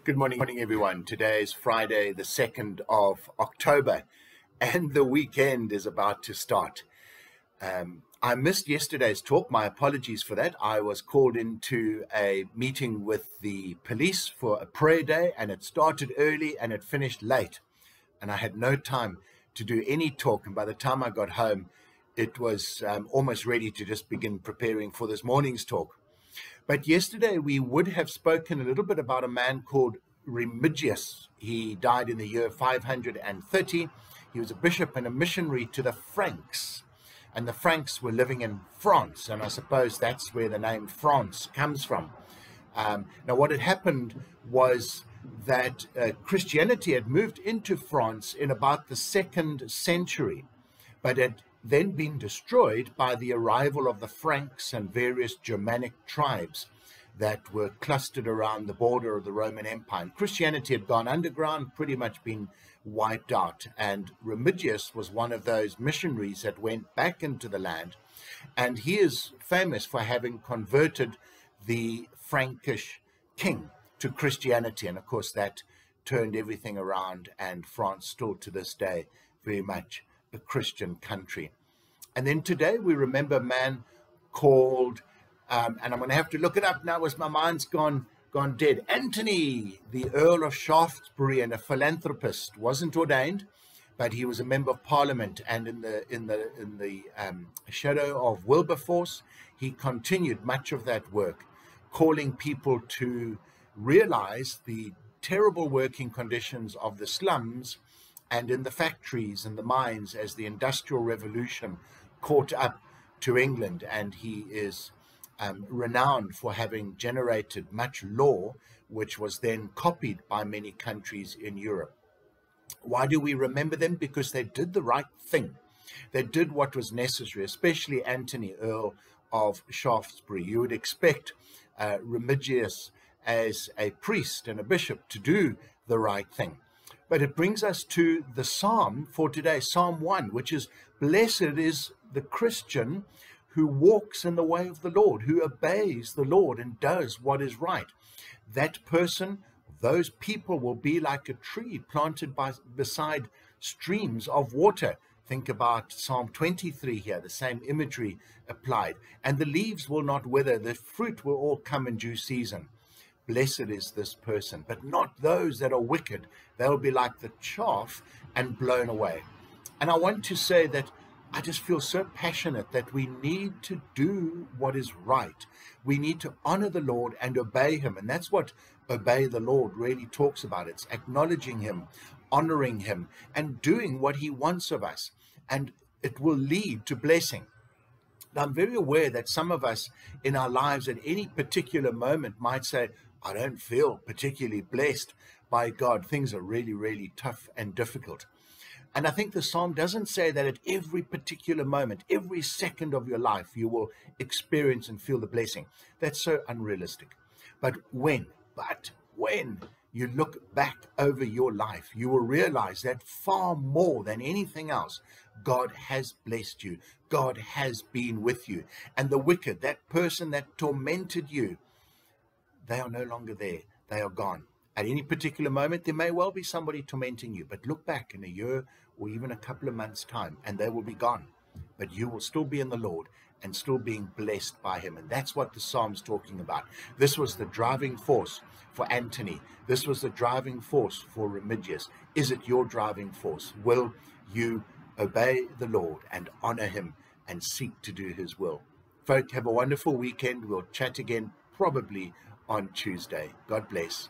Good morning, everyone. Today is Friday, the 2nd of October, and the weekend is about to start. I missed yesterday's talk. My apologies for that. I was called into a meeting with the police for a prayer day, and it started early and it finished late. And I had no time to do any talk. And by the time I got home, it was almost ready to just begin preparing for this morning's talk. But yesterday we would have spoken a little bit about a man called Remigius. He died in the year 530. He was a bishop and a missionary to the Franks. And the Franks were living in France. And I suppose that's where the name France comes from. Now, what had happened was that Christianity had moved into France in about the 2nd century, but had then been destroyed by the arrival of the Franks and various Germanic tribes that were clustered around the border of the Roman Empire. And Christianity had gone underground, pretty much been wiped out. And Remigius was one of those missionaries that went back into the land. And he is famous for having converted the Frankish king to Christianity. And of course, that turned everything around, and France still to this day very much a Christian country. And then today we remember a man called, and I'm going to have to look it up now as my mind's gone dead. Anthony, the Earl of Shaftesbury, and a philanthropist, wasn't ordained, but he was a member of Parliament. And in the shadow of Wilberforce, he continued much of that work, calling people to realize the terrible working conditions of the slums and in the factories and the mines as the Industrial Revolution caught up to England. And he is renowned for having generated much law, which was then copied by many countries in Europe. Why do we remember them? Because they did the right thing. They did what was necessary, especially Anthony, Earl of Shaftesbury. You would expect Remigius as a priest and a bishop to do the right thing. But it brings us to the psalm for today, Psalm 1, which is, "Blessed is the Christian who walks in the way of the Lord, who obeys the Lord and does what is right. That person, those people will be like a tree planted beside streams of water." Think about Psalm 23 here, the same imagery applied. "And the leaves will not wither, the fruit will all come in due season." Blessed is this person, but not those that are wicked. They'll be like the chaff and blown away. And I want to say that I just feel so passionate that we need to do what is right. We need to honor the Lord and obey him. And that's what obey the Lord really talks about. It's acknowledging him, honoring him, and doing what he wants of us. And it will lead to blessing. Now, I'm very aware that some of us in our lives at any particular moment might say, "I don't feel particularly blessed by God. Things are really, really tough and difficult." And I think the psalm doesn't say that at every particular moment, every second of your life, you will experience and feel the blessing. That's so unrealistic. But when you look back over your life, you will realize that far more than anything else, God has blessed you. God has been with you. And the wicked, that person that tormented you, they are no longer there. They are gone. At any particular moment, there may well be somebody tormenting you, but look back in a year or even a couple of months' time, and they will be gone. But you will still be in the Lord and still being blessed by him. And that's what the psalm's talking about. This was the driving force for Anthony. This was the driving force for Remigius. Is it your driving force? Will you obey the Lord and honor him and seek to do his will? Folk, have a wonderful weekend. We'll chat again probably on Tuesday. God bless.